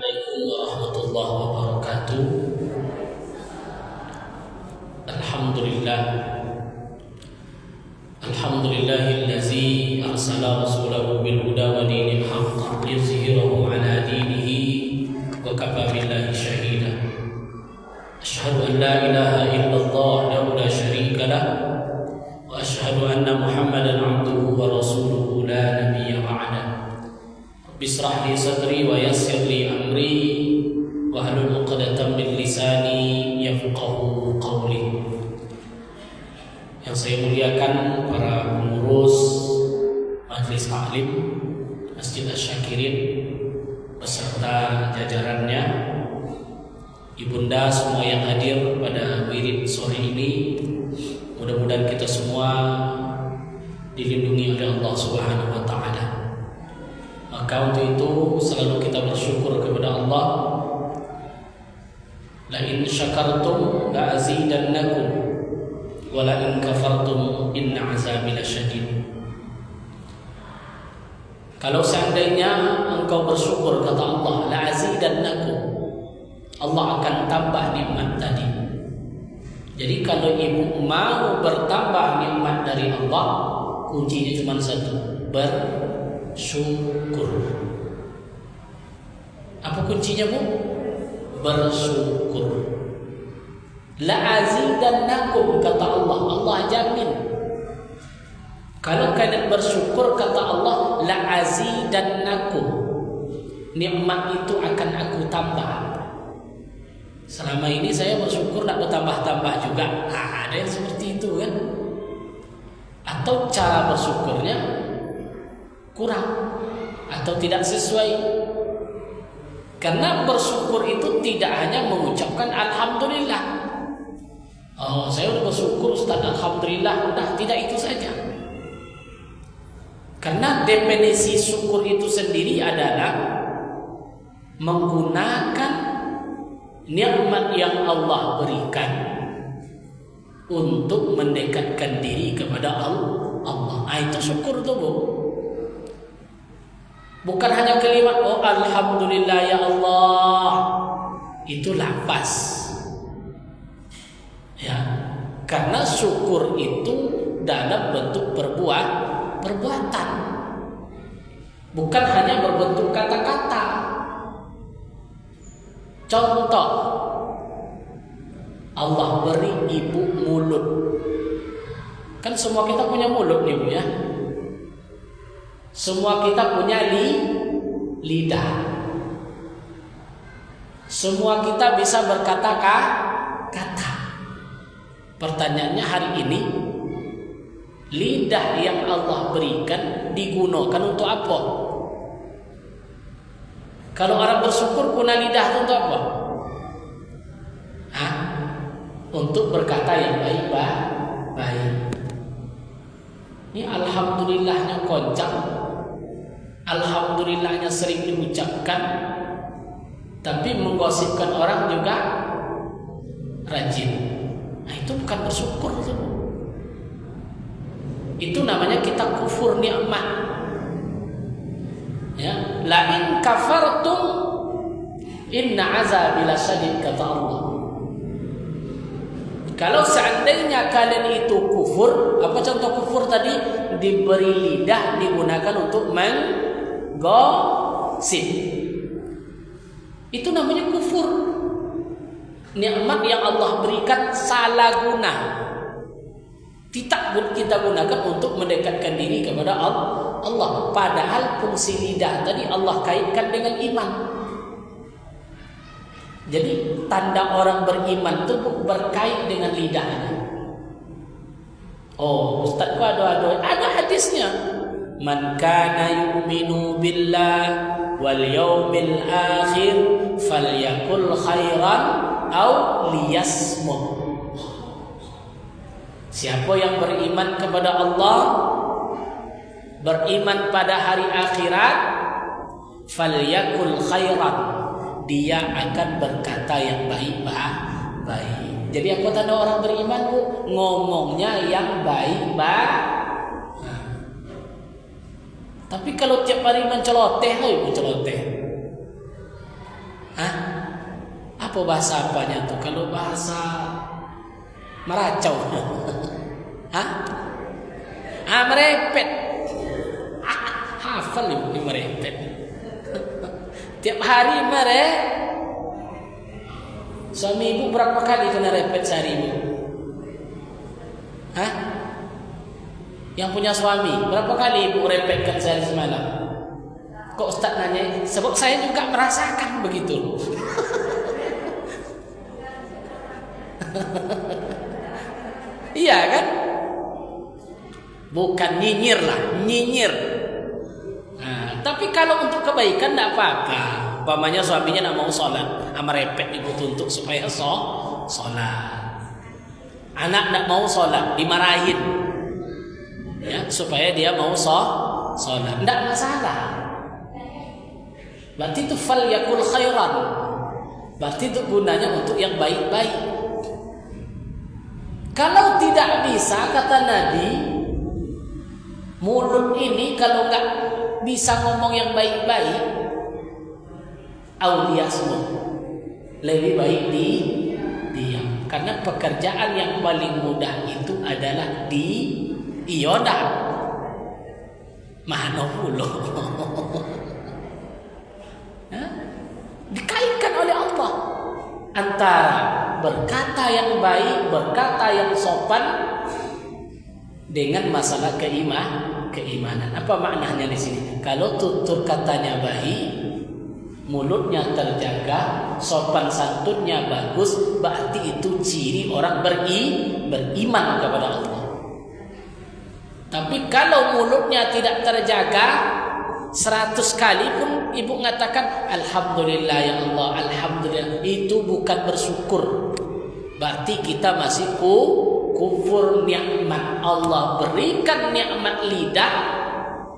Assalamualaikum warahmatullahi wabarakatuh. Alhamdulillah. Alhamdulillahillazi arsala rasulahu bil huda wa dinil haqq liyuzhirahu ala dinihi wa kafa billahi shahida. Asyhadu an la ilaha illallah wahdahu la syarika lah wa asyhadu anna Muhammadan abduhu wa rasuluhu la nabiyya ba'da. Bisrah li sadri wa yassir li amri wa hlul 'uqdatam min lisani yafqahu qawli. Yang saya muliakan para pengurus Majelis Taklim Masjid Asy-Syakirin beserta jajarannya, ibunda semua yang hadir pada wirid sore ini, mudah-mudahan kita semua dilindungi oleh Allah Subhanahu wa taala. Maka untuk itu selalu kita bersyukur kepada Allah. La in syakartum la azidannakum wa la in kafartum inna azabi lasyadid. Kalau seandainya engkau bersyukur, kata Allah, la azidannakum, Allah akan tambah nikmat tadi. Jadi kalau ibu mau bertambah nikmat dari Allah, kuncinya cuma satu, bersyukur. Apa kuncinya, Bu? Bersyukur. La azidannakum, kata Allah. Allah jamin. Kalau kalian bersyukur, kata Allah, la azidannakum, nikmat itu akan aku tambah. Selama ini saya bersyukur tak bertambah-tambah juga. Ada yang seperti itu kan? Atau cara bersyukurnya kurang atau tidak sesuai. Karena bersyukur itu tidak hanya mengucapkan alhamdulillah. Oh, saya sudah bersyukur Ustaz, alhamdulillah. Udah, tidak itu saja. Karena definisi syukur itu sendiri adalah menggunakan nikmat yang Allah berikan untuk mendekatkan diri kepada Allah. Itu syukur tuh, Bu. Bukan hanya kalimat oh alhamdulillah ya Allah. Itu lafaz. Ya, karena syukur itu dalam bentuk perbuatan. Bukan hanya berbentuk kata-kata. Contoh, Allah beri ibu mulut. Kan semua kita punya mulut nih, Bu, ya. Semua kita punya lidah. Semua kita bisa berkata-kata. Pertanyaannya hari ini, lidah yang Allah berikan digunakan untuk apa? Kalau orang bersyukur guna lidah itu untuk apa? Untuk berkata yang baik. Ini alhamdulillahnya koncang, alhamdulillahnya sering diucapkan, tapi menggosipkan orang juga rajin. Itu bukan bersyukur itu. Itu namanya kita kufur nikmat. Ya, la in kafartum inna azabi lasyadid, kata Allah. Kalau seandainya kalian itu kufur, apa contoh kufur tadi? Diberi lidah digunakan untuk menggosip. Itu namanya kufur. Nikmat yang Allah berikan salah guna. Tidak kita gunakan untuk mendekatkan diri kepada Allah. Padahal fungsi lidah tadi Allah kaitkan dengan iman. Jadi tanda orang beriman itu berkait dengan lidahnya. Oh, Ustaz, kok ada hadisnya. Man kana yu'minu billah wal yawmil akhir falyakul khairan aw liyasmut. Siapa yang beriman kepada Allah, beriman pada hari akhirat, falyakul khairan, dia akan berkata yang baik. Jadi apa tanda orang beriman, Bu? Ngomongnya yang baik. Tapi kalau tiap hari menceloteh, Hah? Apa bahasa apanya tuh? Kalau bahasa meracau. Hah? Merepet. Hafal ini merepet. Tiap hari suami ibu berapa kali kena repet sehari ibu? Hah? Yang punya suami berapa kali ibu repetkan sehari semalam? Kok Ustaz nanya? Sebab saya juga merasakan begitu. Iya kan? Bukan nyinyir lah, nyinyir. Nah, tapi kalau untuk kebaikan tidak apa-apa. Umpamanya suaminya tidak mau sholat, merepet ibu tuntut supaya sholat. Anak tidak mau sholat, dimarahin, ya supaya dia mau sholat. Tidak masalah. Berarti itu fal yakul khairan. Berarti itu gunanya untuk yang baik-baik. Kalau tidak bisa, kata Nabi, mulut ini kalau nggak bisa ngomong yang baik-baik, aulia semua. Lebih baik diam. Karena pekerjaan yang paling mudah itu adalah ioda. Manopulo. Dikaitkan oleh Allah antara berkata yang baik, berkata yang sopan dengan masalah keimanan. Apa maknanya di sini? Kalau tutur katanya baik, mulutnya terjaga, sopan santunnya bagus, berarti itu ciri orang beriman kepada Allah. Tapi kalau mulutnya tidak terjaga, 100 kali pun ibu mengatakan alhamdulillah ya Allah, alhamdulillah, itu bukan bersyukur. Berarti kita masih kufur nikmat. Allah berikan nikmat lidah,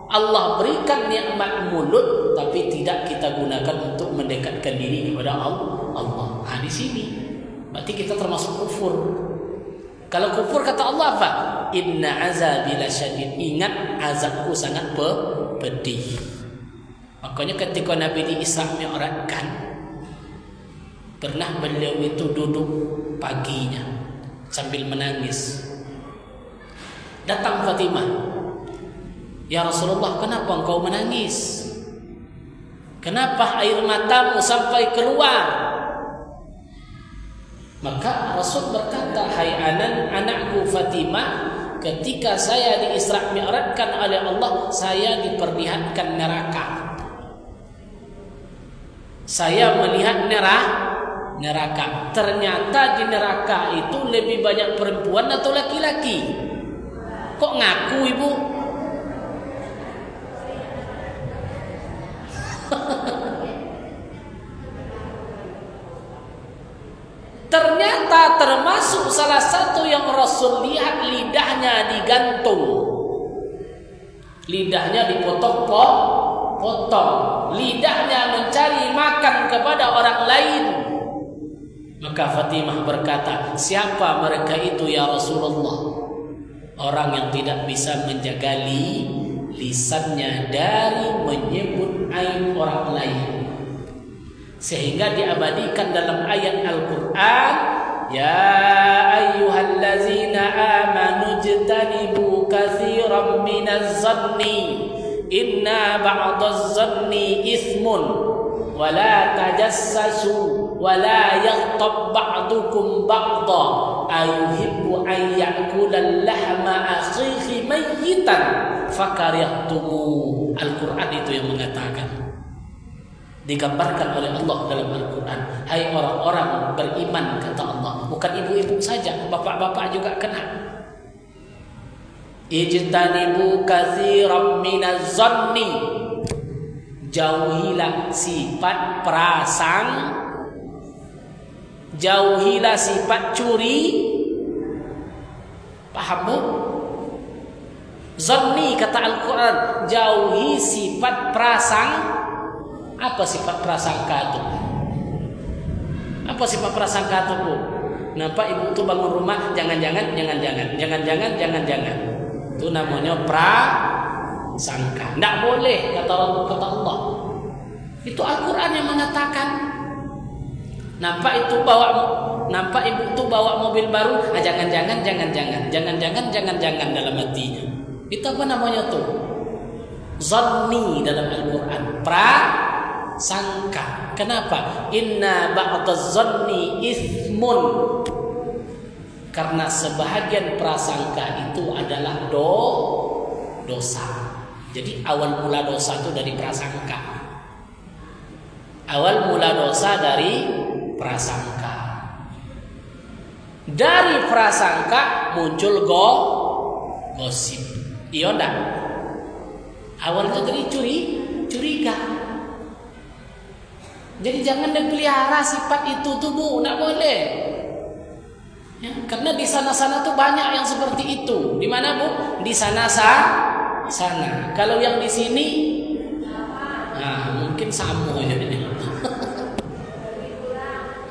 Allah berikan nikmat mulut, tapi tidak kita gunakan untuk mendekatkan diri kepada Allah. Di sini berarti kita termasuk kufur. Kalau kufur kata Allah apa? Inna azabi lasyadid. Ingat azabku sangat pedih. Makanya ketika Nabi di Isra Mi'rajkan, pernah beliau itu duduk paginya sambil menangis. Datang Fatimah, ya Rasulullah, kenapa engkau menangis? Kenapa air matamu sampai keluar? Maka Rasul berkata, hai anakku Fatimah, ketika saya di Isra Mi'rajkan oleh Allah, saya diperlihatkan neraka. Saya melihat neraka. Ternyata di neraka itu lebih banyak perempuan atau laki-laki? Kok ngaku ibu? Ternyata termasuk salah satu yang Rasul lihat, lidahnya digantung. Lidahnya dipotong-potong. Lidahnya mencari makan kepada orang lain. Maka Fatimah berkata, siapa mereka itu ya Rasulullah? Orang yang tidak bisa menjaga lisannya dari menyebut aib orang lain. Sehingga diabadikan dalam ayat Al-Quran, ya ayyuhallazina amanu jtanibu katsiran minaz zanni inna ba'daz zanni ismun wa la tajassasu wa la yaghtab ba'dukum ba'dha ayuhibbu an ya'kula al-lahma akhihi mayyitan fakarihtumu. Al-Quran itu yang mengatakan, digambarkan oleh Allah dalam Al-Quran, hai orang-orang beriman, kata Allah, bukan ibu-ibu saja, bapak-bapak juga kena. Ijtanibu katsiran minaz zanni, jauhilah sifat prasang, jauhilah sifat curi. Paham bu? Zanni kata Al-Quran, jauhi sifat prasang. Apa sifat prasangka itu? Apa sifat prasangka itu, Bu? Nampak ibu tuh bangun rumah, jangan-jangan. Itu namanya prasangka. Tidak boleh kata Allah. Itu Al-Quran yang mengatakan. Nampak ibu tuh bawa mobil baru, jangan dalam hatinya. Itu apa namanya tuh? Zanni dalam Al-Quran, prasangka. Kenapa? Inna ba'daz zanni ithmun. Karena sebahagian prasangka itu adalah dosa. Jadi awal mula dosa itu dari prasangka. Awal mula dosa dari prasangka. Dari prasangka muncul gosip. Iya enggak? Awalnya dari curiga. Jadi jangan dipelihara sifat itu tuh Bu, enggak boleh. Ya, karena di sana-sana tuh banyak yang seperti itu. Di mana Bu? Di sana. Kalau yang di sini, nah mungkin sama aja ini.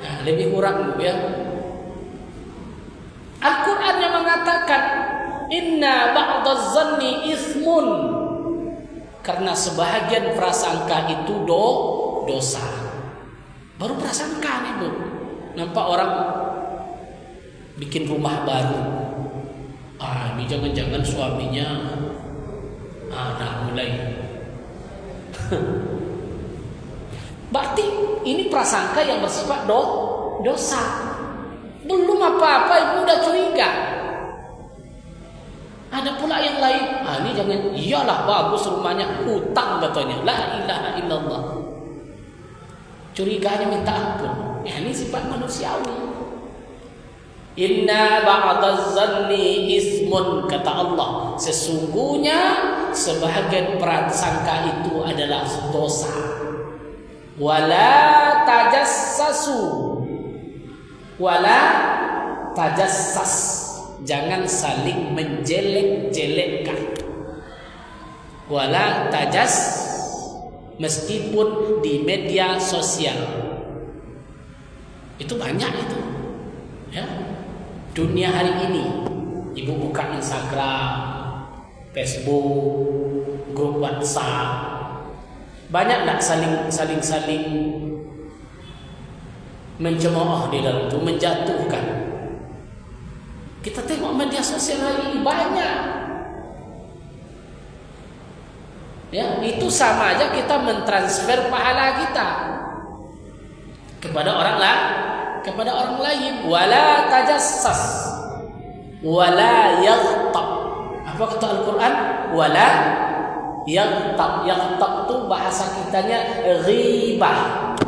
Nah, lebih kurang Bu ya. Al-Quran yang mengatakan inna ba'daz zanni ithmun. Karena sebahagian prasangka itu dosa. Baru prasangka nih Bu. Nampak orang bikin rumah baru. Ini jangan-jangan suaminya mulai. Berarti ini prasangka yang bersifat dosa. Belum apa-apa ibu udah curiga. Ada pula yang lain. Ini jangan, iyalah bagus rumahnya, hutang katanya. La ilaha illallah. Curiganya minta ampun. Ini sifat manusiawi. Inna ba'daz zanni ismun, kata Allah. Sesungguhnya sebahagian prasangka itu adalah dosa. Wala tajassas. Jangan saling menjelek-jelekkan. Wala tajas, meskipun di media sosial itu banyak itu. Ya. Dunia hari ini, ibu buka Instagram, Facebook, grup WhatsApp, banyak tak saling mencemooh di dalam itu, menjatuhkan. Kita tengok media sosial hari ini banyak. Ya, itu sama aja kita mentransfer pahala kita kepada orang lain. Wala tajassas wala yaghtab. Apa kata Al-Quran? Wala yaghtab. Yaghtab itu bahasa kitanya ghibah.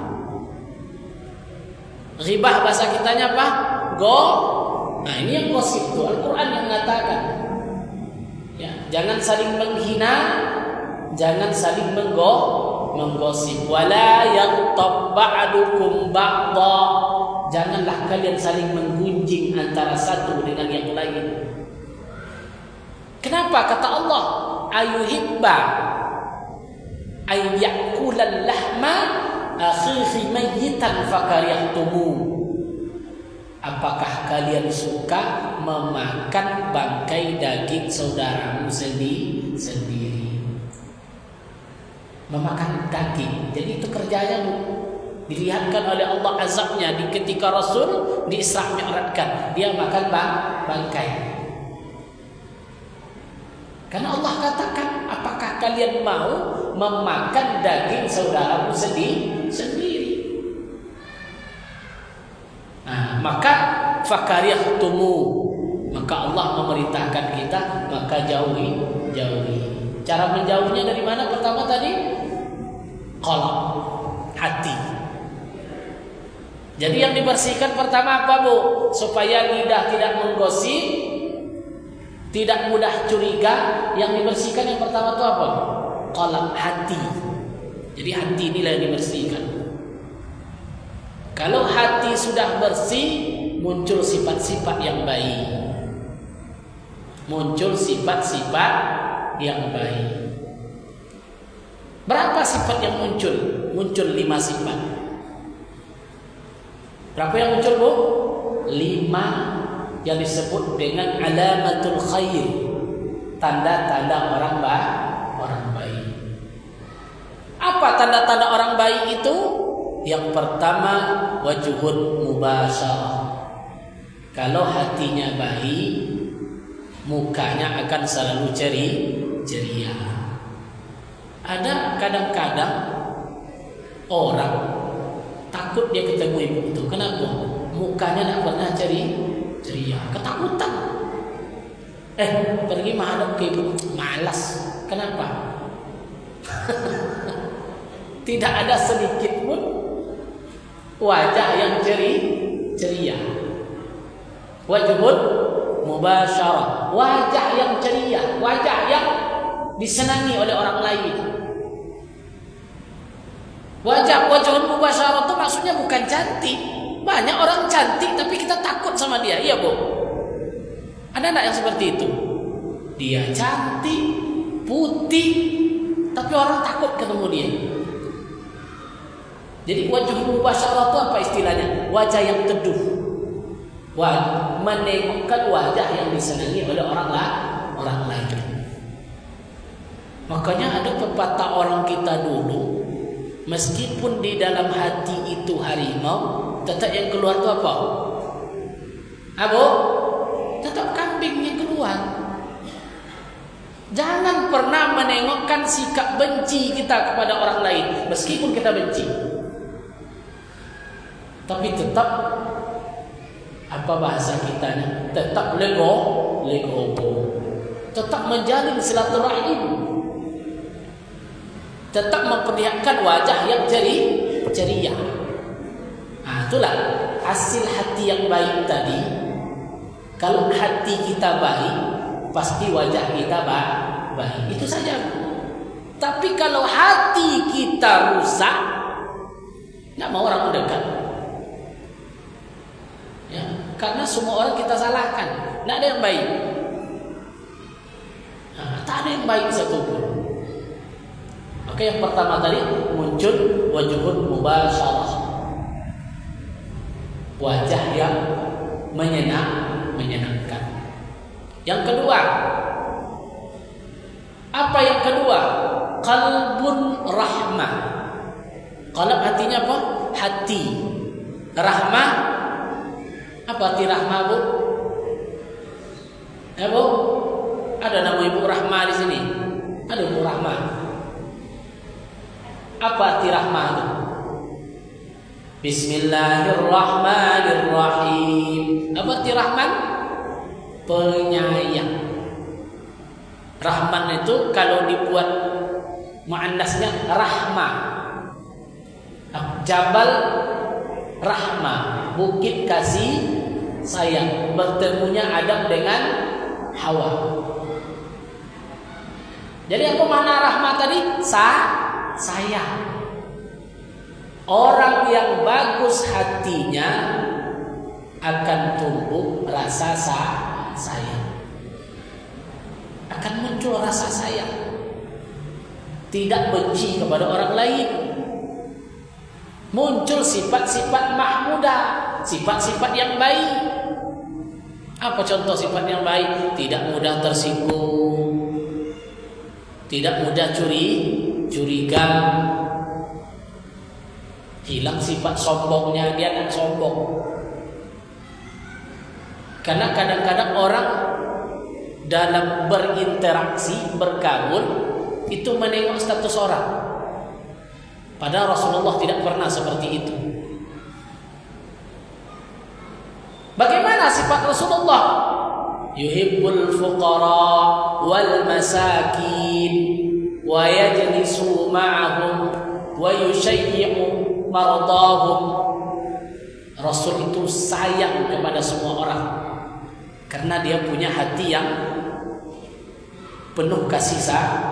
Ghibah bahasa kitanya apa? Nah ini yang gosip itu Al-Quran yang mengatakan. Ya, jangan saling menghina, jangan saling menggosip. Wala yaghtab ba'dukum ba'dha. Janganlah kalian saling menggunjing antara satu dengan yang lain. Kenapa? Kata Allah, ayuhibba ayyakulal lahma akhihi mayyitan fakarihtumu. Apakah kalian suka memakan bangkai daging saudaramu sendiri? Memakan daging. Jadi itu kerjanya Bu. Dilihatkan oleh Allah azabnya di ketika Rasul di Isra Mi'rajkan, dia makan bangkai. Karena Allah katakan, apakah kalian mau memakan daging saudaramu sendiri? Nah, maka fakarihtumu, maka Allah memerintahkan kita, maka jauhi. Cara menjauhnya dari mana? Pertama tadi qalb, hati. Jadi yang dibersihkan pertama apa Bu? Supaya lidah tidak menggosip, tidak mudah curiga. Yang dibersihkan yang pertama itu apa? Qalb, hati. Jadi hati inilah yang dibersihkan. Kalau hati sudah bersih, muncul sifat-sifat yang baik. Berapa sifat yang muncul? Muncul 5 sifat. Berapa yang muncul Bu? 5 yang disebut dengan alamatul khair, tanda-tanda orang baik. Apa tanda-tanda orang baik itu? Yang pertama wajhun mubasyarah. Kalau hatinya baik, mukanya akan selalu ceria. Ada kadang-kadang orang takut dia ketemu ibu itu. Kenapa? Mukanya tidak pernah ceria, ketakutan. Pergi menghadap ke ibu, malas. Kenapa? Tidak ada sedikit pun wajah yang ceria. Wajhun mubasyarah, wajah yang ceria, wajah yang disenangi oleh orang lain. Wajhun mubasyarah itu maksudnya bukan cantik. Banyak orang cantik tapi kita takut sama dia. Iya, Bu. Ada enggak yang seperti itu? Dia cantik, putih, tapi orang takut ketemu dia. Jadi wajhun mubasyarah itu apa istilahnya? Wajah yang teduh. Menengokkan wajah yang disenangi oleh orang lain. Makanya ada pepatah orang kita dulu, meskipun di dalam hati itu harimau, tetap yang keluar itu apa? Tetap kambing yang keluar. Jangan pernah menengokkan sikap benci kita kepada orang lain, meskipun kita benci. Tapi tetap, apa bahasa kitanya? Tetap legowo. Tetap menjalin silaturahim. Tetap memperlihatkan wajah yang ceria. Itulah hasil hati yang baik tadi. Kalau hati kita baik, pasti wajah kita baik. Itu saja. Tapi kalau hati kita rusak, tidak mau orang mendekat. Ya, karena semua orang kita salahkan. Tidak ada yang baik. Tak ada yang baik satupun. Oke, yang pertama tadi muncul wajhun mubasyarah, wajah yang menyenangkan. Yang kedua, apa yang kedua? Qalbun rahmah. Qalb artinya apa? Hati. Rahmah, apa arti rahmah, Bu? Bu? Ada nama Ibu Rahmah di sini? Ada Ibu Rahmah. Apa arti rahmah itu? Bismillahirrahmanirrahim. Apa arti rahman? Penyayang. Rahman itu kalau dibuat muannasnya rahmah. Jabal rahmah, bukit kasih sayang. Bertemunya Adam dengan Hawa. Jadi apa makna rahmah tadi? Sayang. Orang yang bagus hatinya akan tumbuh rasa sayang. Akan muncul rasa sayang. Tidak benci kepada orang lain. Muncul sifat-sifat mahmudah, sifat-sifat yang baik. Apa contoh sifat yang baik? Tidak mudah tersinggung, tidak mudah curiga. Hilang sifat sombongnya, dia tidak sombong. Karena kadang-kadang orang dalam berinteraksi, bergaul, itu menengok status orang. Padahal Rasulullah tidak pernah seperti itu. Bagaimana sifat Rasulullah? Yuhibbul fuqara wal masakin wa yajlisu ma'ahum wa yushayyi'u mardahum. Rasul itu sayang kepada semua orang karena dia punya hati yang penuh kasih sayang.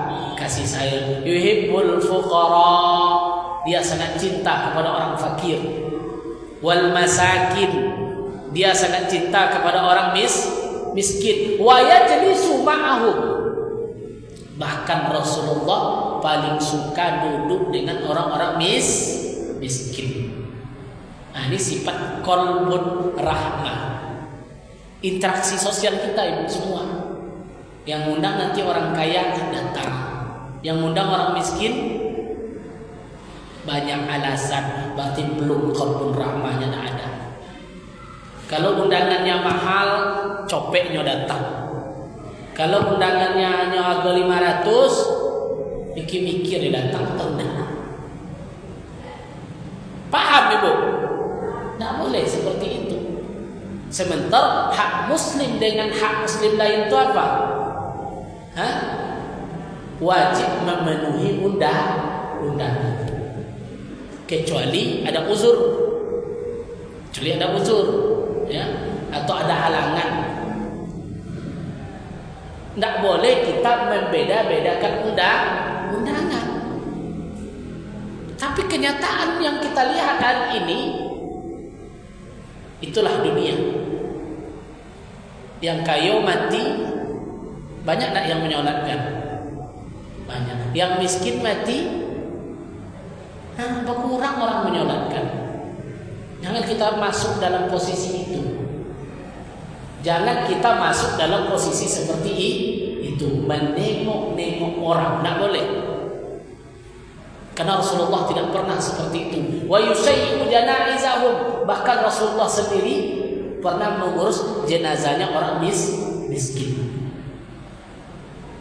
Yuhibbul fuqara, dia sangat cinta kepada orang fakir. Wal masakin, dia sangat cinta kepada orang miskin. Wa yajlisu ma'ahum, bahkan Rasulullah paling suka duduk dengan orang-orang miskin. Ini sifat qalbun rahmah. Interaksi sosial kita ibu semua. Yang undang nanti orang kaya datang, yang undang orang miskin banyak alasan, berarti belum qalbun rahmahnya tidak ada. Kalau undangannya mahal, copeknya datang. Kalau undangannya hanya harga 500, mikir-mikir dia datang atau tidak. Paham ibu? Tidak boleh seperti itu. Sementara hak muslim dengan hak muslim lain itu apa? Wajib memenuhi undangan. Kecuali ada uzur. Ya, atau ada halangan. Tidak boleh kita membeda-bedakan undangan. Tapi kenyataan yang kita lihat hari ini, itulah dunia. Yang kaya mati, banyak tak yang menyolatkan? Banyak. Yang miskin mati, berkurang orang menyolatkan. Jangan kita masuk dalam posisi itu. Jangan kita masuk dalam posisi seperti itu, menengok-nengok orang. Tidak boleh. Karena Rasulullah tidak pernah seperti itu. Wa yusayyi'u janaizahum. Bahkan Rasulullah sendiri pernah mengurus jenazahnya orang miskin.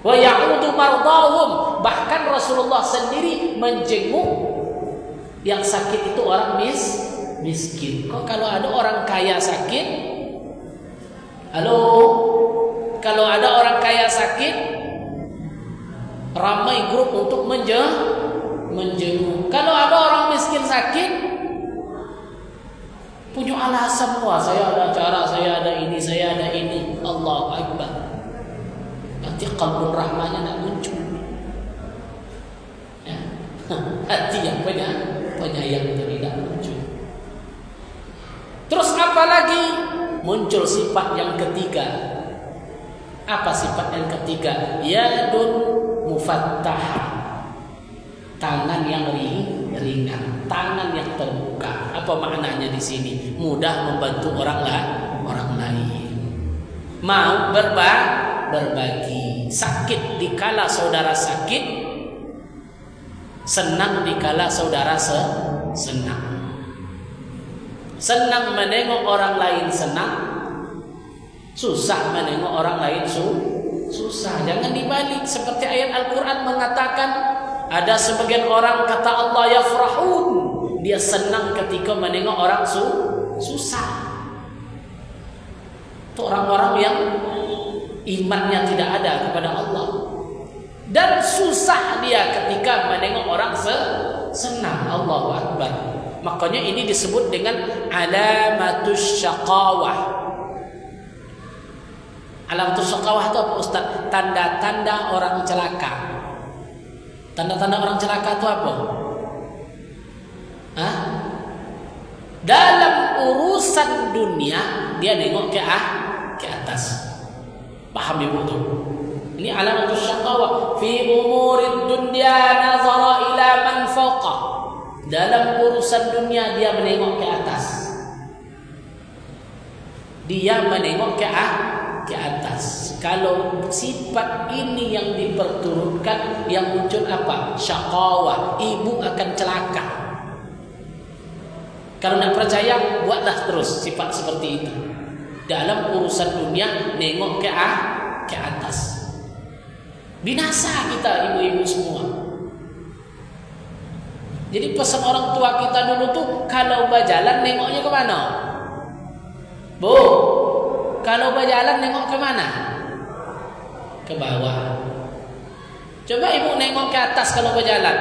Wa ya'udu mardahum. Bahkan Rasulullah sendiri menjenguk yang sakit itu orang miskin. Kok kalau ada orang kaya sakit? Kalau ada orang kaya sakit, ramai grup untuk menjenguk. Kalau ada orang miskin sakit, punya alasan, wah saya ada acara, saya ada ini, saya ada ini. Allahu Akbar. Nanti qalbun rahmanya tak muncul. Ya. Hati yang penyayang itu tidak muncul. Terus apa lagi? Muncul sifat yang ketiga. Apa sifat yang ketiga? Yadun mufattah. Tangan yang ringan, tangan yang terbuka. Apa maknanya di sini? Mudah membantu orang lain. Mau berbagi. Sakit dikala saudara sakit, senang dikala saudara senang. Senang menengok orang lain senang, susah menengok orang lain susah. Jangan dibalik. Seperti ayat Al-Quran mengatakan, ada sebagian orang kata Allah yafrahun, dia senang ketika menengok orang susah. Itu orang-orang yang imannya tidak ada kepada Allah. Dan susah dia ketika menengok orang senang. Allahu Akbar. Makanya ini disebut dengan alamatus syaqawah. Alamatus syaqawah itu apa Ustaz? Tanda-tanda orang celaka. Tanda-tanda orang celaka itu apa? Dalam urusan dunia dia nengok ke atas. Paham ibu tuh? Ini alamatus syaqawah. Fi umurid dunya nazara ila man fawqa. Dalam urusan dunia dia menengok ke atas. Dia menengok ke atas. Kalau sifat ini yang diperturutkan, yang muncul apa? Syaqawah. Ibu akan celaka. Kalau nak percaya, buatlah terus sifat seperti itu. Dalam urusan dunia nengok ke atas. Binasa kita ibu-ibu semua. Jadi pesan orang tua kita dulu tuh, kalau berjalan nengoknya ke mana? Bu, kalau berjalan nengok ke mana? Ke bawah. Coba ibu nengok ke atas kalau berjalan.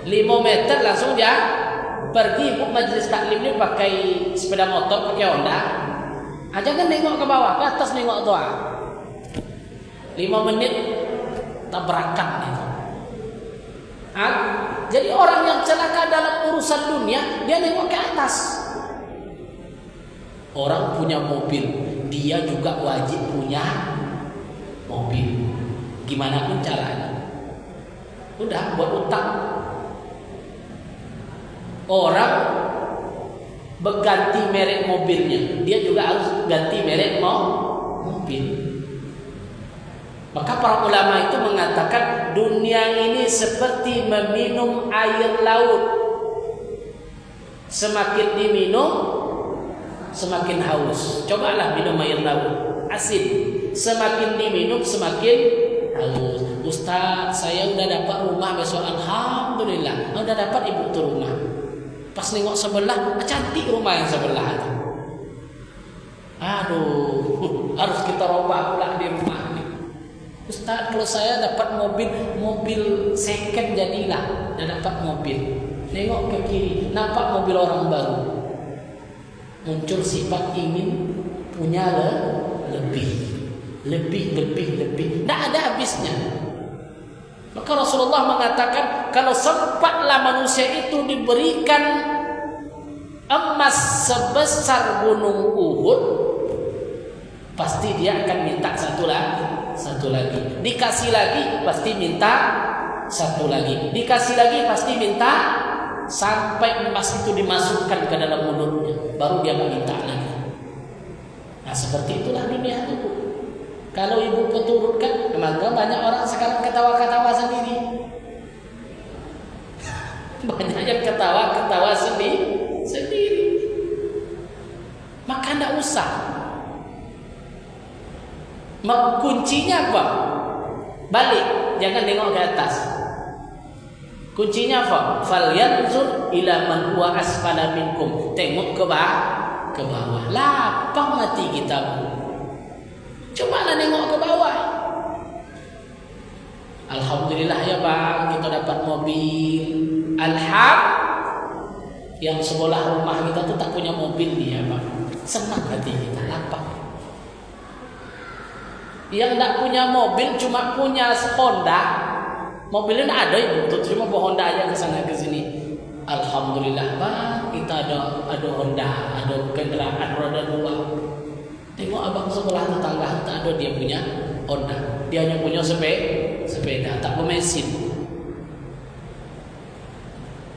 5 meter langsung dia pergi. Ibu majlis taklim ni pakai sepeda motor, pakai Honda. Jangan nengok ke bawah, ke atas nengok doa. 5 menit tabrakan itu. Jadi orang yang celaka dalam urusan dunia, dia nengok ke atas. Orang punya mobil, dia juga wajib punya mobil. Gimana pun caranya. Udah buat utang. Orang berganti merek mobilnya, dia juga harus ganti merek mobil. Maka para ulama itu mengatakan dunia ini seperti meminum air laut. Semakin diminum, semakin haus. Cobalah minum air laut, asin. Semakin diminum, semakin haus. Ustaz, saya udah dapat rumah besok. Alhamdulillah, udah dapat ibu tuh rumah. Pas nengok sebelah, cantik rumah yang sebelah itu. Aduh, harus kita robah pula di rumah ini. Ustaz, kalau saya dapat mobil second jadilah, dah dapat mobil. Nengok ke kiri, nampak mobil orang baru. Muncul sifat ingin punya lebih. Tak ada habisnya. Maka Rasulullah mengatakan, kalau sempatlah manusia itu diberikan emas sebesar gunung Uhud, pasti dia akan minta satu lagi. Dikasih lagi pasti minta satu lagi. Dikasih lagi pasti minta, sampai emas itu dimasukkan ke dalam mulutnya, baru dia meminta lagi. Nah, seperti itulah dunia itu. Kalau ibu peturutkan, maka banyak orang sekarang ketawa-ketawa sendiri. Banyak yang ketawa-ketawa sendiri. Maka tidak usah. Kuncinya apa? Balik, jangan tengok ke atas. Kuncinya apa? Falyanzur ila man huwa asfala minkum. Tengok ke bawah. Lapang mati kita. Cobalah nengok ke bawah. Alhamdulillah ya bang, kita dapat mobil. Yang sebelah rumah kita tuh tak punya mobil dia bang. Senang hati kita, lapang. Yang tak punya mobil cuma punya Honda. Mobilnya tak ada ibu, cuma bawa Honda aja ke sana ke sini. Alhamdulillah bang, kita ada Honda, ada kendaraan roda 2. Tengok abang sebelah tetangga, tak ada dia punya Honda. Dia hanya punya sepeda, tak bermesin.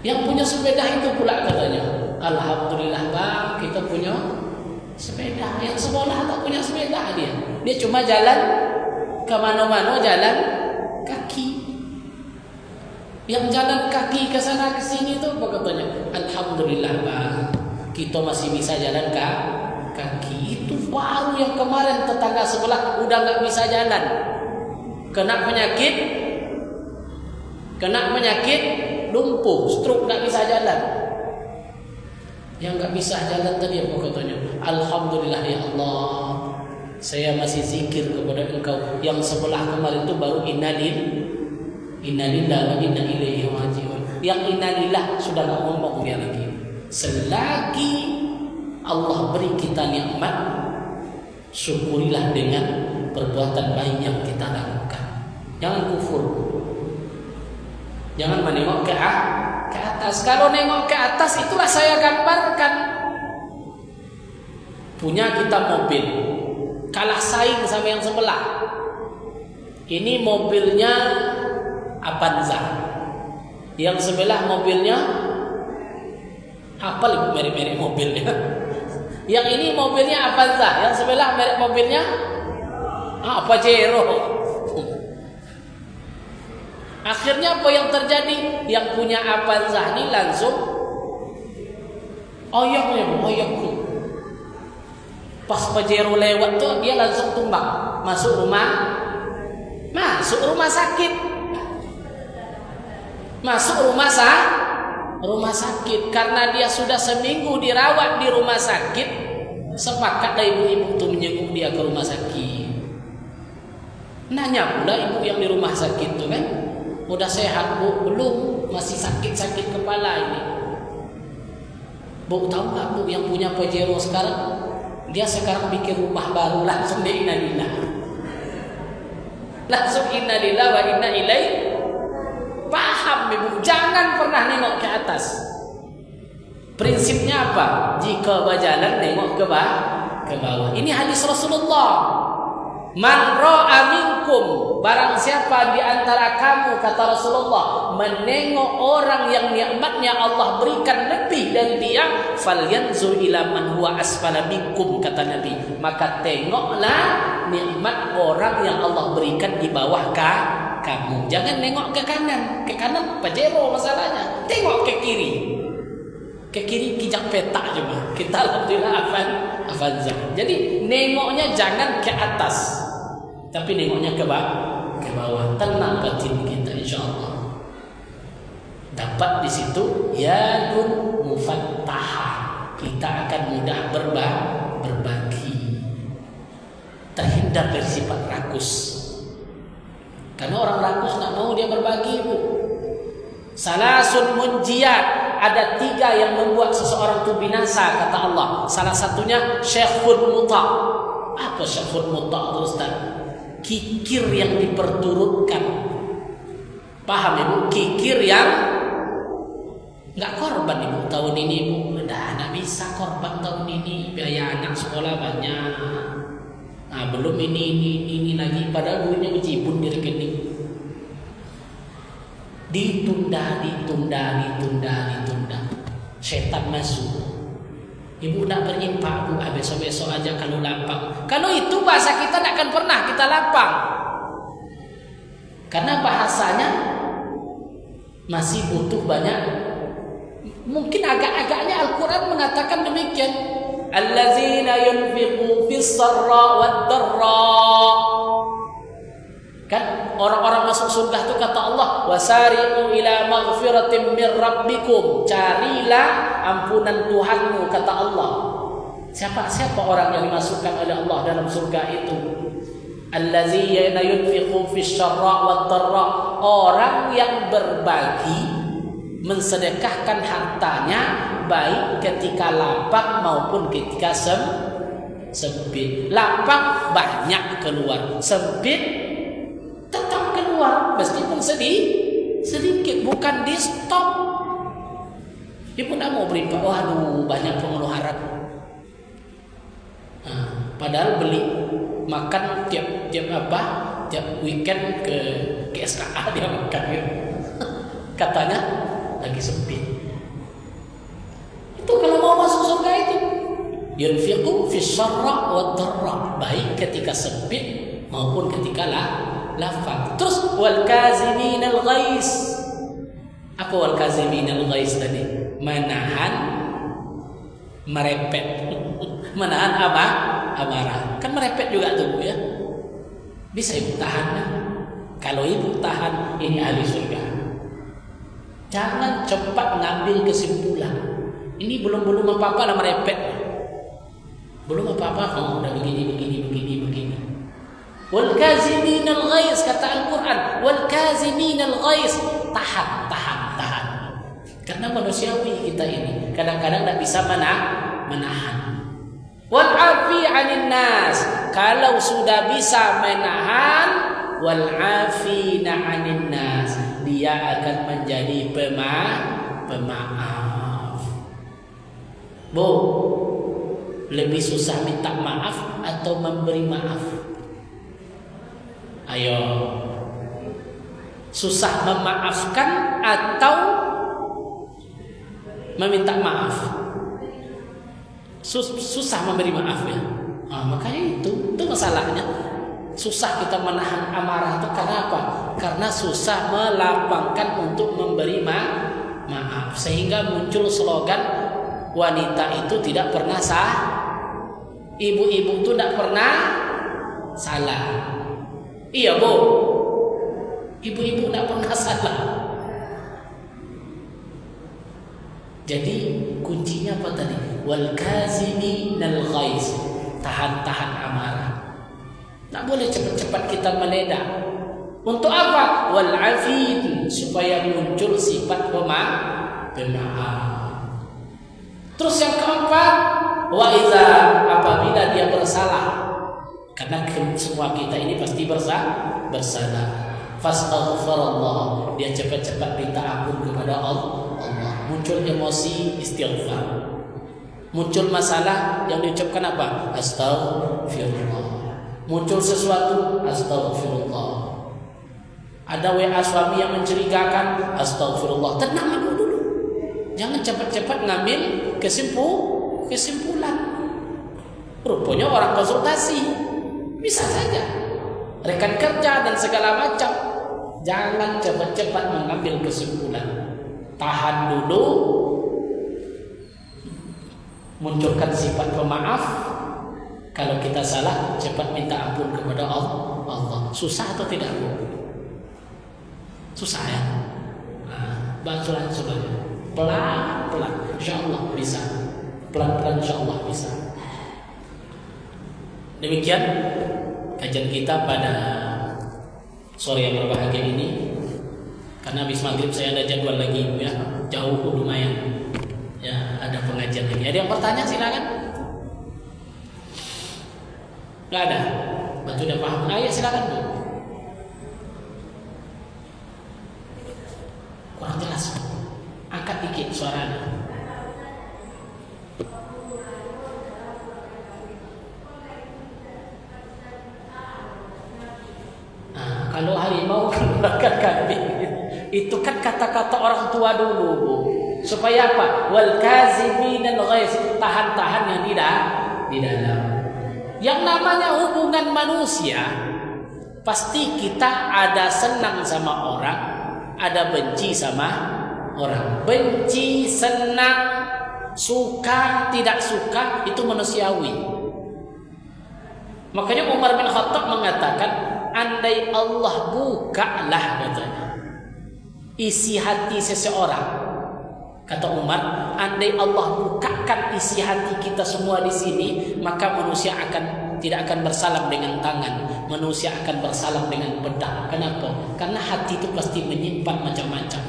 Yang punya sepeda itu pula katanya, alhamdulillah bang, kita punya sepeda. Yang sebelah tak punya sepeda dia. Dia cuma jalan ke mana-mana, jalan kaki. Yang jalan kaki ke sana ke sini tu apa katanya? Alhamdulillah bang, kita masih bisa jalan kaki. Itu baru yang kemarin tetangga sebelah udah nggak bisa jalan, kena penyakit lumpuh, stroke, nggak bisa jalan. Yang nggak bisa jalan tadi apa katanya? Alhamdulillah ya Allah, saya masih zikir kepada Engkau. Yang sebelah kemarin itu baru innalillah wa inna ilaihi raji'un. Yang innalillah sudah nggak ngomong dia lagi. Selagi Allah beri kita nikmat, syukurilah dengan perbuatan baik yang kita lakukan. Jangan kufur. Jangan menengok ke atas. Kalau nengok ke atas, itulah saya gambarkan. Punya kita mobil, kalah saing sama yang sebelah. Ini mobilnya Avanza, yang sebelah mobilnya apa ibu merek-merek mobilnya? Yang ini mobilnya Avanza, yang sebelah merek mobilnya Pajero. Akhirnya apa yang terjadi? Yang punya Avanza ini langsung oyok. Pas Pajero lewat tuh dia langsung tumbang, masuk rumah sakit. Rumah sakit karena dia sudah seminggu dirawat di rumah sakit. Sepakatlah ibu-ibu itu menyenguk dia ke rumah sakit. Nanya pula ibu yang di rumah sakit itu kan, udah sehat bu? Belum, masih sakit kepala ini. Bu tahu nggak bu, yang punya Pajero sekarang, dia sekarang bikin rumah baru, langsung dia innalillah. Langsung innalillah wa inna ilaihi. Paham ibu, jangan pernah nengok ke atas. Prinsipnya apa? Jika berjalan nengok ke bawah. Ini hadis Rasulullah. Man ra'a minkum, barang siapa di antara kamu, kata Rasulullah, menengok orang yang nikmatnya Allah berikan lebih dari dia, falyanzur ila man huwa asfala minkum, kata Nabi, maka tengoklah nikmat orang yang Allah berikan di bawah kamu. Jangan nengok ke kanan pajero masalahnya, tengok ke kiri. Ke kiri kijak peta cuma. Kita alhamdulillah Avanza. Jadi nengoknya jangan ke atas, tapi nengoknya ke bawah. Tenang batin kita, insyaallah. Dapat di situ yadun mufattahah. Kita akan mudah berbagi. Terhindar dari sifat rakus. Karena orang rakus tak mau dia berbagi, Bu. Salasun munjiyat. Ada 3 yang membuat seseorang itu binasa, kata Allah. Salah satunya syekhun muta. Apa syekhun muta, Ustaz? Kikir yang diperturutkan. Paham Ibu? Kikir yang nggak korban Ibu tahun ini, Ibu. Nggak bisa korban tahun ini. Biaya anak sekolah banyak. Nah, belum ini lagi. Padahal duitnya berjibun di rekening. Ditunda. Setan masuk. Ibu nak berinfak, Bu, besok-besok aja kalau lapang. Kalau itu bahasa kita tak akan pernah kita lapang. Karena bahasanya masih butuh banyak. Mungkin agak-agaknya Al-Quran mengatakan demikian. Allazina yunfiqu fis sarra wad darra. Kan orang-orang masuk surga itu kata Allah, wasari'u ila maghfiratin min rabbikum, carilah ampunan Tuhanmu, kata Allah. Siapa orang yang dimasukkan oleh Allah dalam surga itu? Allazina yunfiqu fis syarra wad darra, orang yang berbagi, mensedekahkan hartanya baik ketika lapang maupun ketika sempit. Lapang banyak keluar, sempit tetap keluar meskipun sedikit, bukan di stop. Dia pun tak mau berinfak. Waduh, banyak pengeluaran. Padahal beli makan tiap weekend ke SKA dia makan gitu. Katanya lagi sempit. Itu kalau mau masuk surga itu. Yunfiqu fis syarra wad darra, baik ketika sempit maupun ketika lapang. Terus wal kaziminal ghais. Apa wal kaziminal ghais tadi? Menahan merepet. Menahan amarah. Kan merepet juga tuh, Bu, ya. Bisa Ibu tahan. Kalau Ibu tahan, ini ahli surga. Jangan cepat ngambil kesimpulan. Ini belum apa-apa lah merepet. Belum apa-apa, udah begini. Wal kaziminal ghais, kata Al-Quran, wal kaziminal ghais, tahan. Karena manusiawi kita ini kadang-kadang tak bisa menahan. Wal afi 'anil nas, kalau sudah bisa menahan, wal afina 'anil nas, dia akan menjadi pemaaf. Bu, lebih susah minta maaf atau memberi maaf? Ayo, susah memaafkan atau meminta maaf? Susah memberi maaf, ya. Makanya itu masalahnya. Susah kita menahan amarah itu karena apa? Karena susah melapangkan untuk memberi maaf. Sehingga muncul slogan wanita itu tidak pernah ibu-ibu itu tidak pernah salah. Iya, Bu. Ibu-ibu tidak pernah salah. Jadi kuncinya apa tadi? Wal kaziminal ghais, tahan amarah. Tak boleh cepat-cepat kita meledak. Untuk apa? Wal afin, supaya muncul sifat pemaaf. Terus yang keempat, wa iza, apabila dia bersalah. Karena semua kita ini pasti bersalah. Fastaghfirullah, dia cepat-cepat minta ampun kepada Allah. Muncul emosi, istighfar. Muncul masalah, yang diucapkan apa? Astaghfirullah. Muncul sesuatu, astagfirullah. Ada WA suami yang mencurigakan, astagfirullah. Tenang dulu. Jangan cepat-cepat ngambil kesimpulan. Rupanya orang konsultasi. Bisa saja. Rekan kerja dan segala macam. Jangan cepat-cepat mengambil kesimpulan. Tahan dulu. Munculkan sifat pemaaf. Kalau kita salah, cepat minta ampun kepada Allah. Susah atau tidak, Bu? Susah ya? Bantuan saudara. Pelan-pelan, insyaallah bisa. Pelan-pelan insyaallah bisa. Demikian kajian kita pada sore yang berbahagia ini. Karena habis maghrib saya ada jadwal lagi, ya. Jauh lumayan. Ya, ada pengajian lagi. Ada yang bertanya silakan. Nggak ada. Bantu udah paham. Ayo silakan, Bu. Kurang jelas. Angkat dikit suaranya. Nah, kalau harimau keluarkan kambing, itu kan kata-kata orang tua dulu, Bu. Supaya apa? Wal kaziminal ghaiz, tahan-tahan yang di dalam. Yang namanya hubungan manusia, pasti kita ada senang sama orang, ada benci sama orang. Benci, senang, suka, tidak suka, itu manusiawi. Makanya Umar bin Khattab mengatakan, andai Allah bukalah, katanya, isi hati seseorang. Kata Umar, andai Allah bukakan isi hati kita semua di sini, maka manusia tidak akan bersalam dengan tangan, manusia akan bersalam dengan pedang. Kenapa? Karena hati itu pasti menyimpan macam-macam.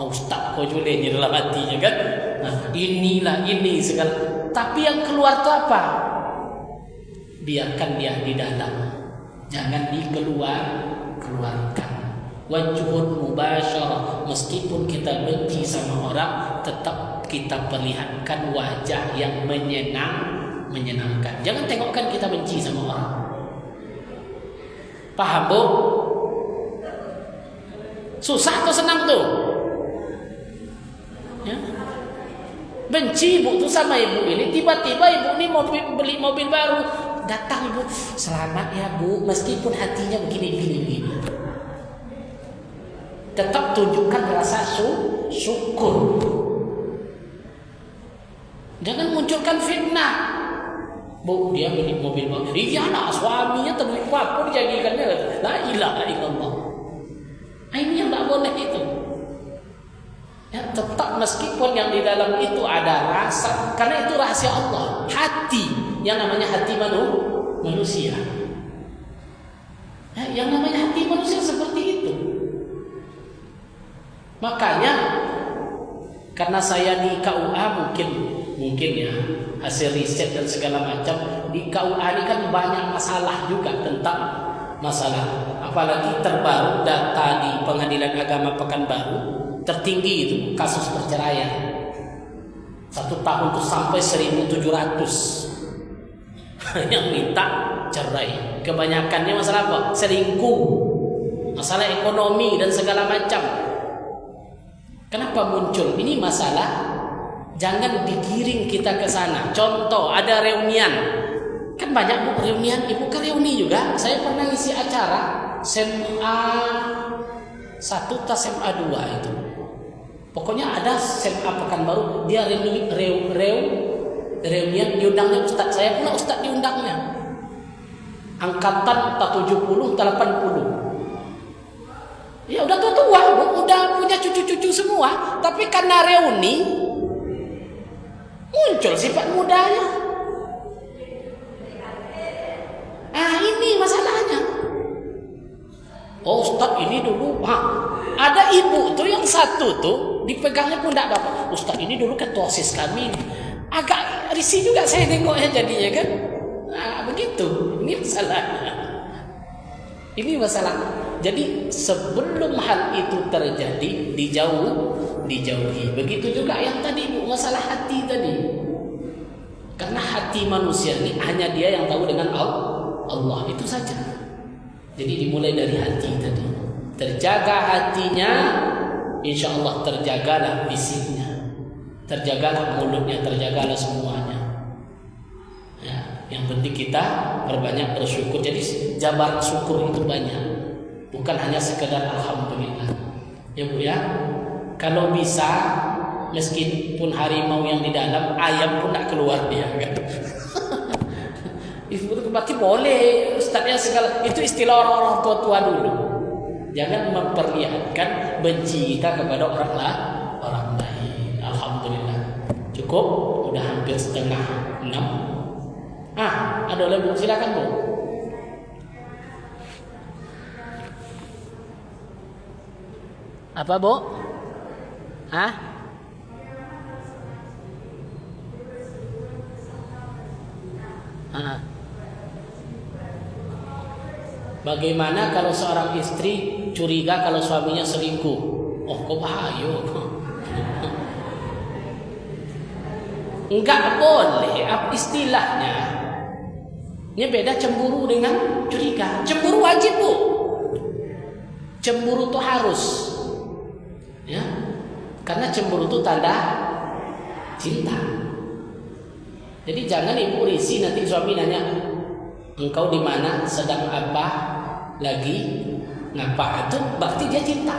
Ustaz kau julenya dalam hatinya kan? Nah, ini segala. Tapi yang keluar itu apa? Biarkan dia di dalam, jangan dikeluarkan. Wajhun mubasyarah, meskipun kita benci sama orang, tetap kita perlihatkan wajah yang menyenangkan. Jangan tengokkan kita benci sama orang. Paham, Bu? Susah atau senang tuh? Ya? Benci ibu tuh sama ibu ini, tiba-tiba ibu ini mau beli mobil baru, datang ibu, selamat ya Bu, meskipun hatinya begini. Tetap tunjukkan rasa syukur. Jangan munculkan fitnah. Bu, dia beli mobil baru. Iyalah, suaminya terlupa pun dijadikannya. La ilaha illallah. Ini yang tak boleh itu. Ya, tetap meskipun yang di dalam itu ada rasa, karena itu rahasia Allah. Hati, yang namanya hati manusia. Ya, yang namanya hati manusia seperti itu. Makanya karena saya di KUA mungkin ya, hasil riset dan segala macam, di KUA ini kan banyak masalah juga tentang masalah, apalagi terbaru data di Pengadilan Agama Pekanbaru, tertinggi itu kasus perceraian. 1 tahun itu sampai 1.700 yang minta cerai. Kebanyakannya masalah apa? Selingkuh, masalah ekonomi dan segala macam. Kenapa muncul? Ini masalah. Jangan digiring kita ke sana. Contoh, ada reunian. Kan banyak reunian, ibu ke reuni juga. Saya pernah isi acara SMA 1 atau SMA 2 itu. Pokoknya ada SMA Pekanbaru, dia reunian, diundangnya ustaz. Saya pula ustaz diundangnya. Angkatan 70, 80. Ya udah tua, udah punya cucu-cucu semua, tapi karena reuni muncul sifat mudanya. Ini masalahnya. Oh, Ustaz ini dulu, ada ibu tuh yang satu tuh dipegangnya pundak bapak. Ustaz ini dulu ketua OSIS kami. Agak risih juga saya nengoknya jadinya kan. Begitu. Ini masalahnya. Ini masalah. Jadi sebelum hal itu terjadi, dijauhi. Begitu juga yang tadi, Bu, masalah hati tadi. Karena hati manusia ini hanya dia yang tahu dengan Allah. Allah, itu saja. Jadi dimulai dari hati tadi. Terjaga hatinya, insya Allah terjagalah fisiknya, terjagalah mulutnya, terjagalah semuanya. Ya, yang penting kita perbanyak bersyukur. Jadi jabar syukur itu banyak, bukan hanya sekedar alhamdulillah. Ya Bu ya, kalau bisa meskipun harimau yang di dalam, ayam pun tak keluar dia kan. Itu berarti boleh Ustaznya segala. Itu istilah orang-orang tua dulu. Jangan memperlihatkan benci kita kepada orang lain. Alhamdulillah. Cukup, udah hampir setengah 6. Ada lagi, silakan Bu. Apa Bu? Bagaimana kalau seorang istri curiga kalau suaminya selingkuh? Oh, kok bahaya. Enggak boleh. Apa istilahnya? Ini beda cemburu dengan curiga. Cemburu wajib Bu. Cemburu itu harus. Ya. Karena cemburu itu tanda cinta. Jadi jangan ibu risih nanti suami nanya, engkau di mana, sedang apa, lagi ngapa, itu berarti dia cinta.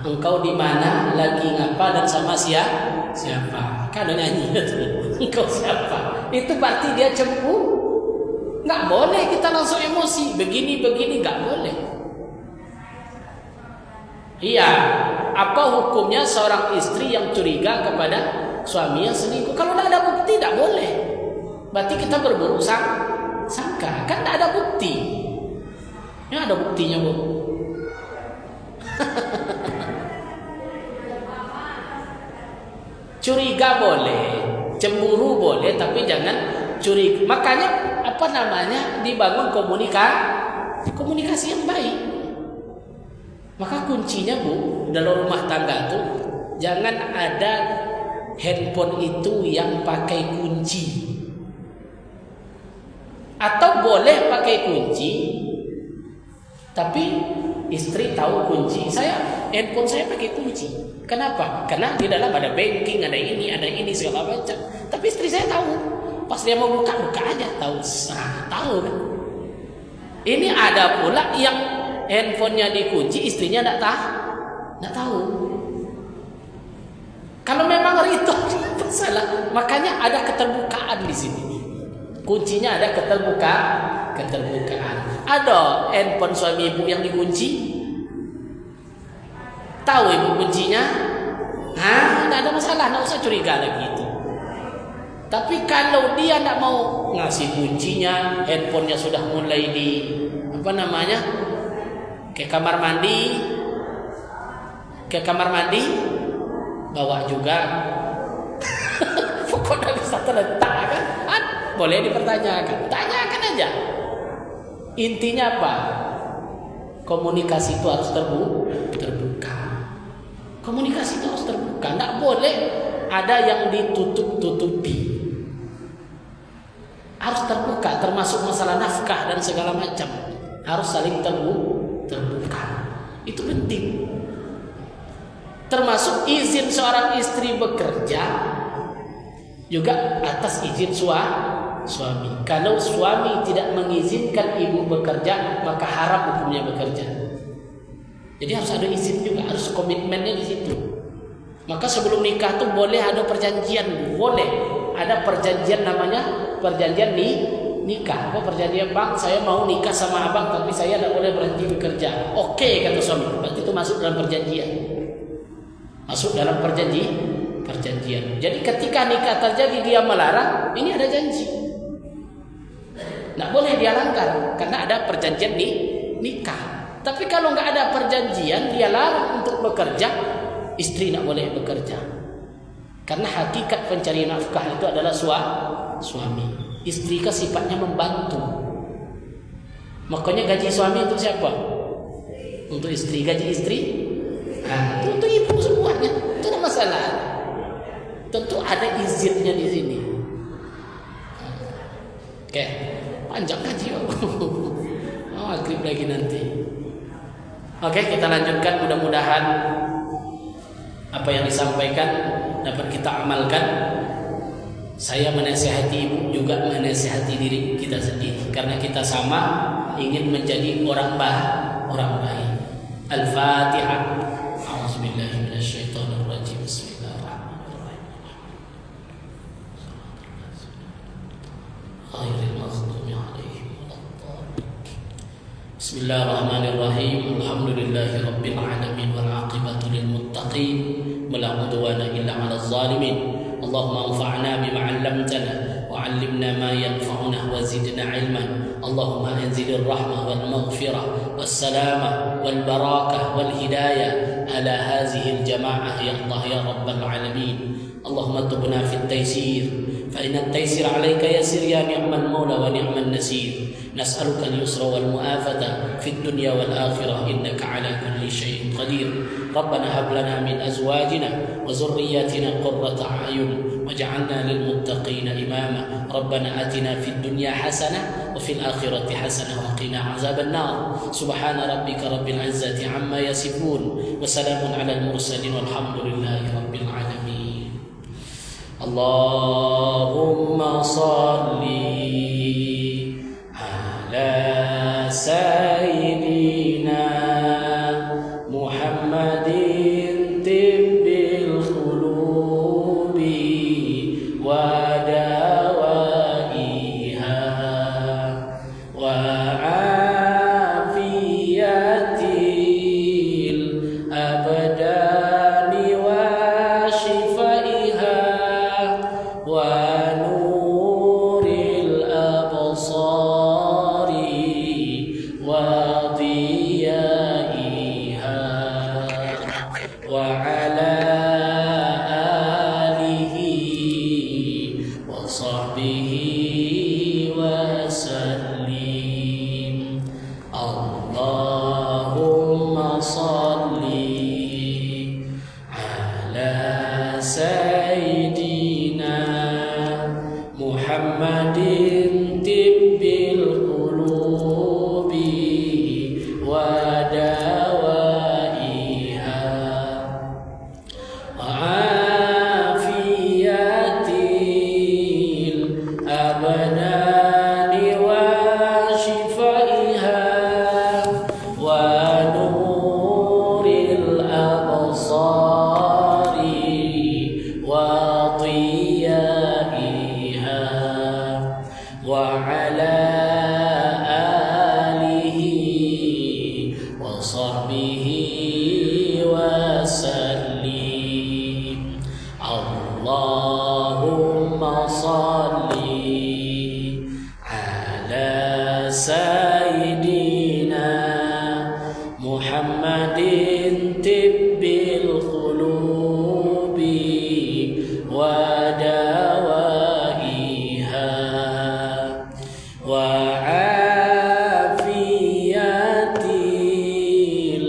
Engkau di mana, lagi ngapa, dan sama siapa? Kan ada nyanyi engkau siapa? Itu berarti dia cemburu. Nggak boleh kita langsung emosi, begini nggak boleh. Iya, apa hukumnya seorang istri yang curiga kepada suaminya selingkuh? Kalau tidak ada bukti, tidak boleh. Berarti kita berburu sangka. Kan tidak ada bukti. Ya ada buktinya Bu. Curiga boleh, cemburu boleh, tapi jangan curiga. Makanya dibangun komunikasi yang baik. Maka kuncinya Bu, dalam rumah tangga tuh jangan ada handphone itu yang pakai kunci. Atau boleh pakai kunci, tapi istri tahu kunci. Handphone saya pakai kunci. Kenapa? Karena di dalam ada banking, ada ini segala macam. Tapi istri saya tahu. Pas dia mau buka aja, tahu kan. Ini ada pula yang handphonenya dikunci, istrinya tidak tahu. Kalau memang itu salah, makanya ada keterbukaan di sini. Kuncinya ada keterbukaan. Ada handphone suami ibu yang dikunci, tahu ibu kuncinya, tidak ada masalah, tidak usah curiga lagi itu. Tapi kalau dia tidak mau ngasih kuncinya, handphonenya sudah mulai ke kamar mandi, bawa juga. Pokoknya bisa terletak kan? Boleh dipertanyakan, tanyakan aja. Intinya apa? Komunikasi itu harus terbuka. Komunikasi itu harus terbuka. Tidak boleh ada yang ditutup-tutupi. Harus terbuka, termasuk masalah nafkah dan segala macam. Harus saling terbuka. Itu penting. Termasuk izin seorang istri bekerja juga atas izin suami. Kalau suami tidak mengizinkan ibu bekerja, maka haram hukumnya bekerja. Jadi harus ada izin juga, harus komitmennya di situ. Maka sebelum nikah tuh boleh ada perjanjian, boleh ada perjanjian, namanya perjanjian nikah. Perjanjian, Bang, saya mau nikah sama abang, tapi saya tidak boleh berhenti bekerja. Oke, kata suami. Berarti itu masuk dalam perjanjian. Perjanjian. Jadi ketika nikah terjadi dia melarang, ini ada janji. Tidak boleh dia langgar karena ada perjanjian nikah. Tapi kalau nggak ada perjanjian, dia larang untuk bekerja, istri tidak boleh bekerja. Karena hakikat pencari nafkah itu adalah suami. Istri kan sifatnya membantu. Makanya gaji suami untuk siapa? Untuk istri. Gaji istri? Itu untuk ibu semuanya. Itu ada masalah. Tentu ada izinnya di sini. Oke, panjang ngaji. Maghrib lagi nanti. Oke, kita lanjutkan. Mudah-mudahan apa yang disampaikan dapat kita amalkan. Saya menasihati ibu juga menasihati diri kita sendiri, karena kita sama ingin menjadi orang baik. Al-Fatihah. A'udzubillahi minasyaitonirrajim. Bismillahirrahmanirrahim. Ghairil maghdubi 'alaihim waladdallin. Bismillahirrahmanirrahim. Alhamdulillahi rabbil alamin wal 'aqibatu lil muttaqin wala 'udwana illa 'alal zalimin. Allahumma anfa'na bima 'allamtana wa 'allimna ma yanfa'una wa zidna 'ilman. Allahumma anzil ar-rahmah wal maghfirah was salamah wal barakah wal hidayah ala hadhihi al-jama'ah ya Allah ya rabbal alamin. Allahumma tubna fit taysir fa inna at-taysir 'alayka yasir ya ni'mal mawla wa ni'man nasir. Nas'aluka al-yusra wal mu'afata fid dunya wal akhirah innaka 'ala kulli shay'in qadir. Rabbana hab lana min azwajina wa dhurriyyatina qurrata a'yun waj'alna lil muttaqina imama. Rabbana atina fid dunya hasanah wa fil akhirati hasanah wa qina 'adzaban nar. Subhana rabbika rabbil 'izzati 'amma yasifun wa salamun 'alal mursalin walhamdulillahi rabbil alamin. Allahumma shalli ala sayyidina Muhammadin tibbil qulubi wa dawaiha wa afiyatil abdani wa shifaiha wa nuril absari wa diyaiha wa ala alihi wa sahbihi wa sallim. Allahumma salli ala sayyidina Muhammadin tibbil qulubi wa dawaiha wa afiyatil abdani wa shifaiha wa nuril absari wa diyaiha wa ala alihi wa sahbihi wa sallim. Allahumma salli ala sayyidina Muhammadin tibbil qulubi wa dawaiha wa afiyatil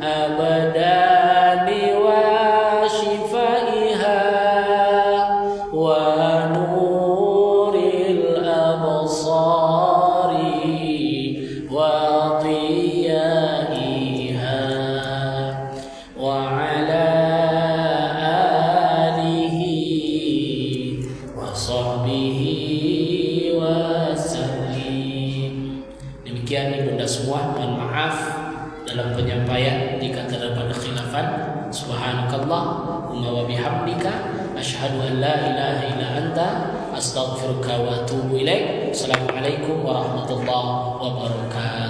abdani wa shifaiha wa nuril absari wa diyaiha wa ala alihi wa sahbihi wa sallim. Demikian ibunda semua, mohon maaf dalam penyampaian jika terdapat khilafan. Subhanakallah wa bihamdika asyhadu an la ilaha illa anta astaghfiruka wa atubu ilaik. Assalamualaikum warahmatullahi wabarakatuh.